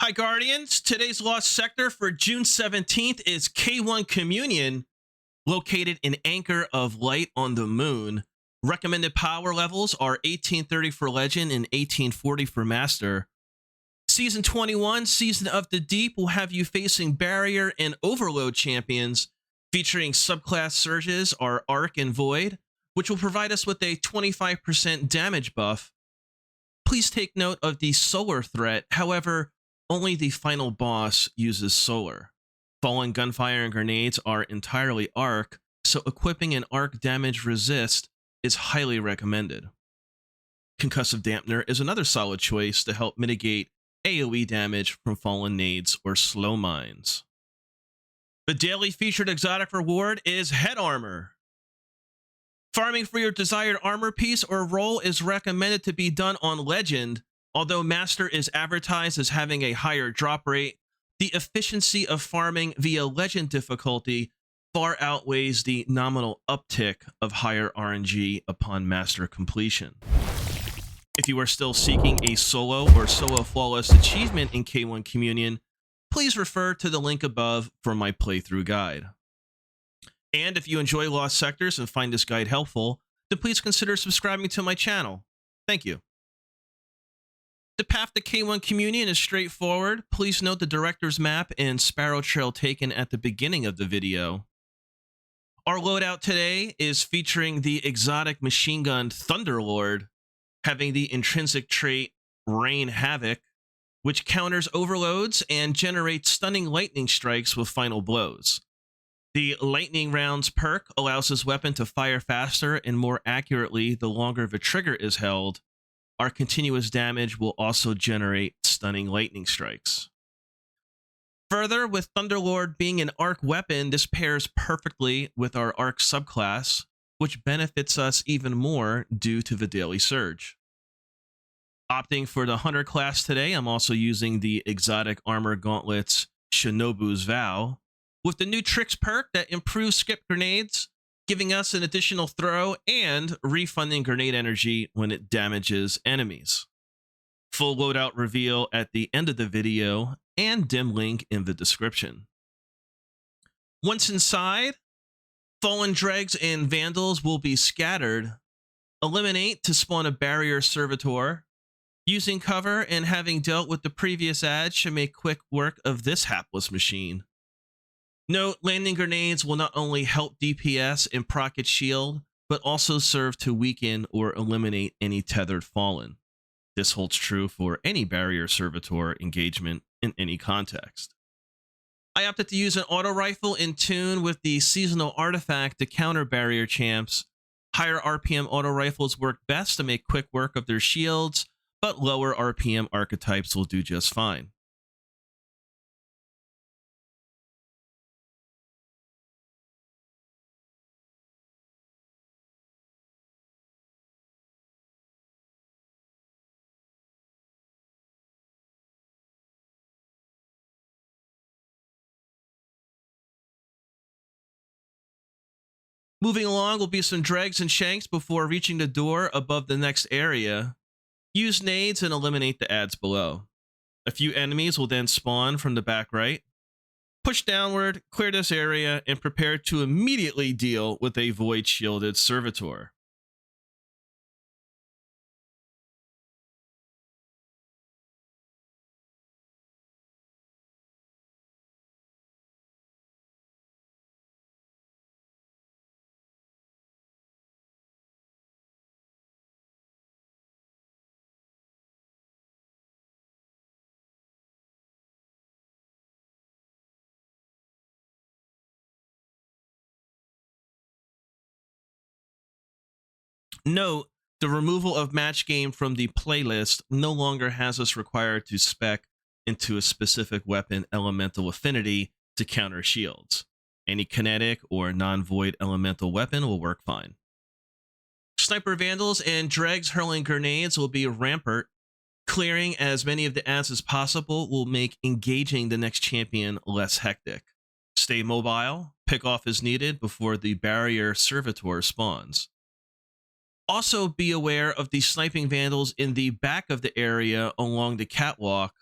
Hi, Guardians. Today's Lost Sector for June 17th is K1 Communion, located in Anchor of Light on the Moon. Recommended power levels are 1830 for Legend and 1840 for Master. Season 21, Season of the Deep, will have you facing Barrier and Overload champions, featuring subclass surges are Arc and Void, which will provide us with a 25% damage buff. Please take note of the solar threat. However, only the final boss uses solar. Falling gunfire and grenades are entirely arc, so equipping an arc damage resist is highly recommended. Concussive Dampener is another solid choice to help mitigate AoE damage from fallen nades or slow mines. The daily featured exotic reward is Head Armor. Farming for your desired armor piece or role is recommended to be done on Legend. Although Master is advertised as having a higher drop rate, the efficiency of farming via Legend difficulty far outweighs the nominal uptick of higher RNG upon Master completion. If you are still seeking a solo or solo flawless achievement in K1 Communion, please refer to the link above for my playthrough guide. And if you enjoy Lost Sectors and find this guide helpful, then please consider subscribing to my channel. Thank you. The path to K1 Communion is straightforward. Please note the director's map and Sparrow Trail taken at the beginning of the video. Our loadout today is featuring the exotic machine gun Thunderlord, having the intrinsic trait Rain Havoc, which counters overloads and generates stunning lightning strikes with final blows. The Lightning Rounds perk allows this weapon to fire faster and more accurately the longer the trigger is held. Our continuous damage will also generate stunning lightning strikes. Further, with Thunderlord being an arc weapon, this pairs perfectly with our arc subclass, which benefits us even more due to the daily surge. Opting for the Hunter class today, I'm also using the exotic armor gauntlets Shinobu's Vow, with the new Tricks perk that improves skip grenades, giving us an additional throw and refunding grenade energy when it damages enemies. Full loadout reveal at the end of the video and dim link in the description. Once inside, fallen dregs and vandals will be scattered. Eliminate to spawn a barrier servitor. Using cover and having dealt with the previous ad should make quick work of this hapless machine. Note, landing grenades will not only help DPS and proc its shield, but also serve to weaken or eliminate any tethered fallen. This holds true for any barrier servitor engagement in any context. I opted to use an auto rifle in tune with the seasonal artifact to counter barrier champs. Higher RPM auto rifles work best to make quick work of their shields, but lower RPM archetypes will do just fine. Moving along will be some dregs and shanks before reaching the door above the next area. Use nades and eliminate the ads below. A few enemies will then spawn from the back right. Push downward, clear this area, and prepare to immediately deal with a void shielded servitor. Note, the removal of match game from the playlist no longer has us required to spec into a specific weapon elemental affinity to counter shields. Any kinetic or non-void elemental weapon will work fine. Sniper vandals and dregs hurling grenades will be rampart. Clearing as many of the ads as possible will make engaging the next champion less hectic. Stay mobile, pick off as needed before the barrier servitor spawns. Also be aware of the sniping vandals in the back of the area along the catwalk.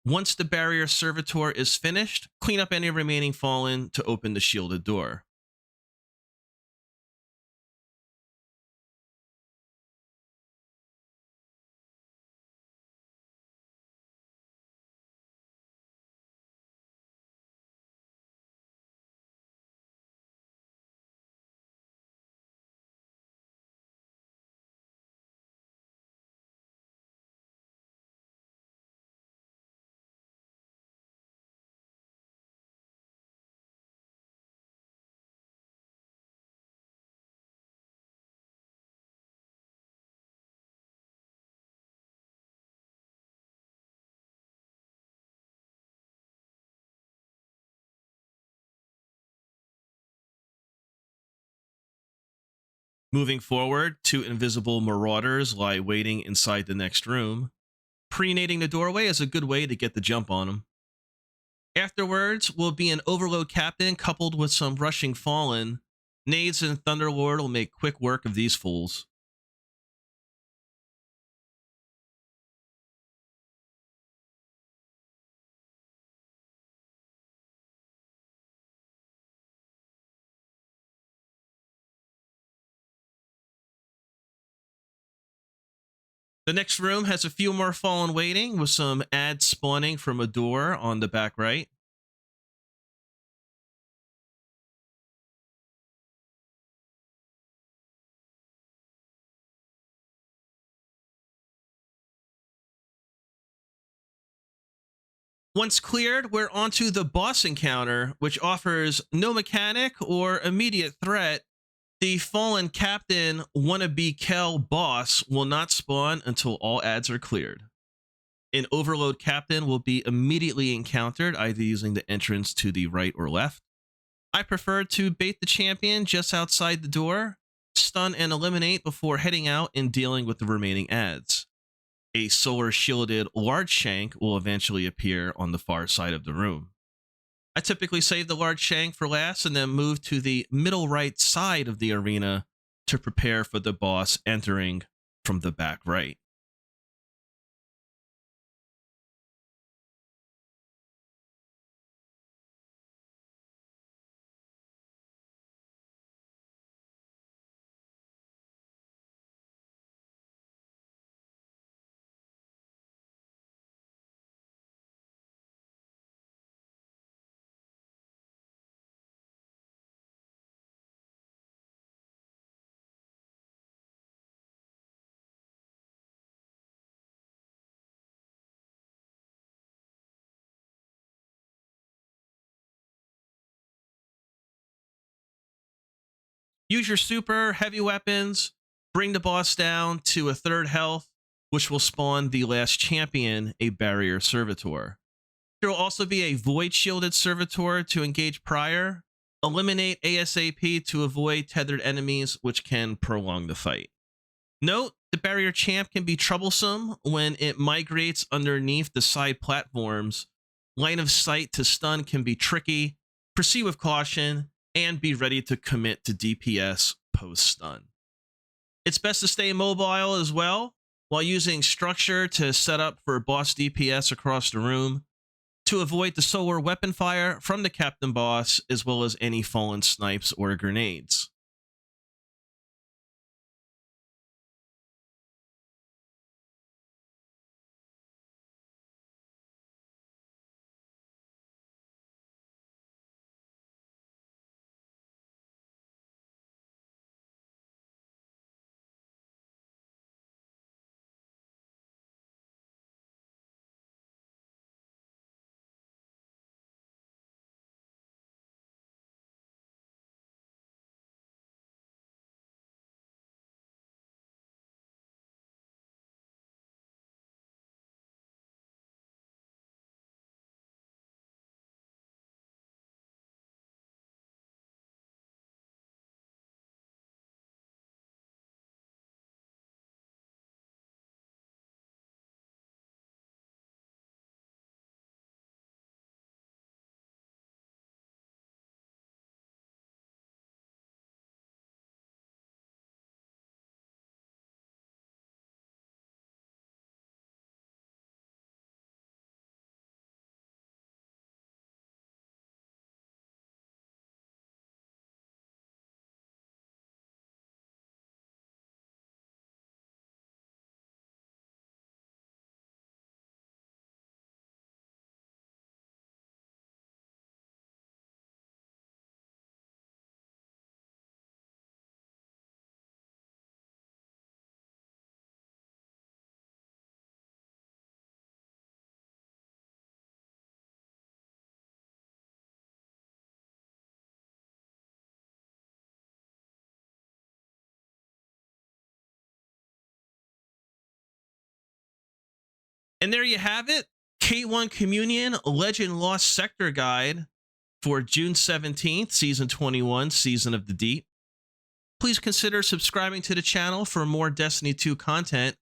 Once the barrier servitor is finished, clean up any remaining fallen to open the shielded door. Moving forward, two invisible marauders lie waiting inside the next room. Pre-nading the doorway is a good way to get the jump on them. Afterwards will be an overload captain coupled with some rushing fallen. Nades and Thunderlord will make quick work of these fools. The next room has a few more fallen waiting with some ads spawning from a door on the back right. Once cleared, we're onto the boss encounter, which offers no mechanic or immediate threat. The fallen captain wannabe Kel boss will not spawn until all ads are cleared. An overload captain will be immediately encountered, either using the entrance to the right or left. I prefer to bait the champion just outside the door, stun and eliminate before heading out and dealing with the remaining ads. A solar shielded large shank will eventually appear on the far side of the room. I typically save the large shank for last and then move to the middle right side of the arena to prepare for the boss entering from the back right. Use your super heavy weapons, bring the boss down to a third health, which will spawn the last champion, a barrier servitor. There will also be a void shielded servitor to engage prior. Eliminate ASAP to avoid tethered enemies, which can prolong the fight. Note, the barrier champ can be troublesome when it migrates underneath the side platforms. Line of sight to stun can be tricky. Proceed with caution and be ready to commit to DPS post stun. It's best to stay mobile as well while using structure to set up for boss DPS across the room to avoid the solar weapon fire from the captain boss as well as any fallen snipes or grenades. And there you have it. K1 Communion Legend Lost Sector Guide for June 17th, Season 21, Season of the Deep. Please consider subscribing to the channel for more Destiny 2 content.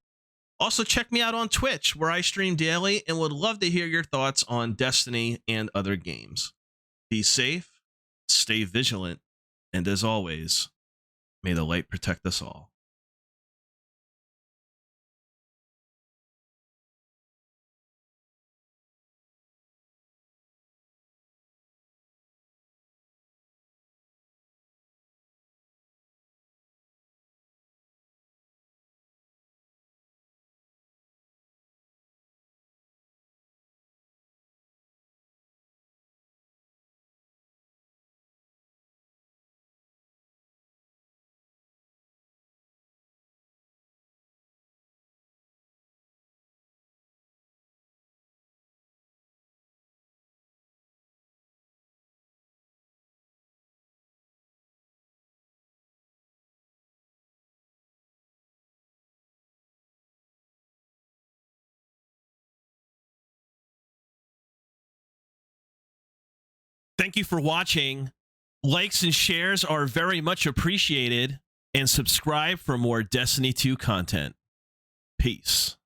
Also, check me out on Twitch, where I stream daily and would love to hear your thoughts on Destiny and other games. Be safe, stay vigilant, and as always, may the light protect us all. Thank you for watching. Likes and shares are very much appreciated. And subscribe for more Destiny 2 content. Peace.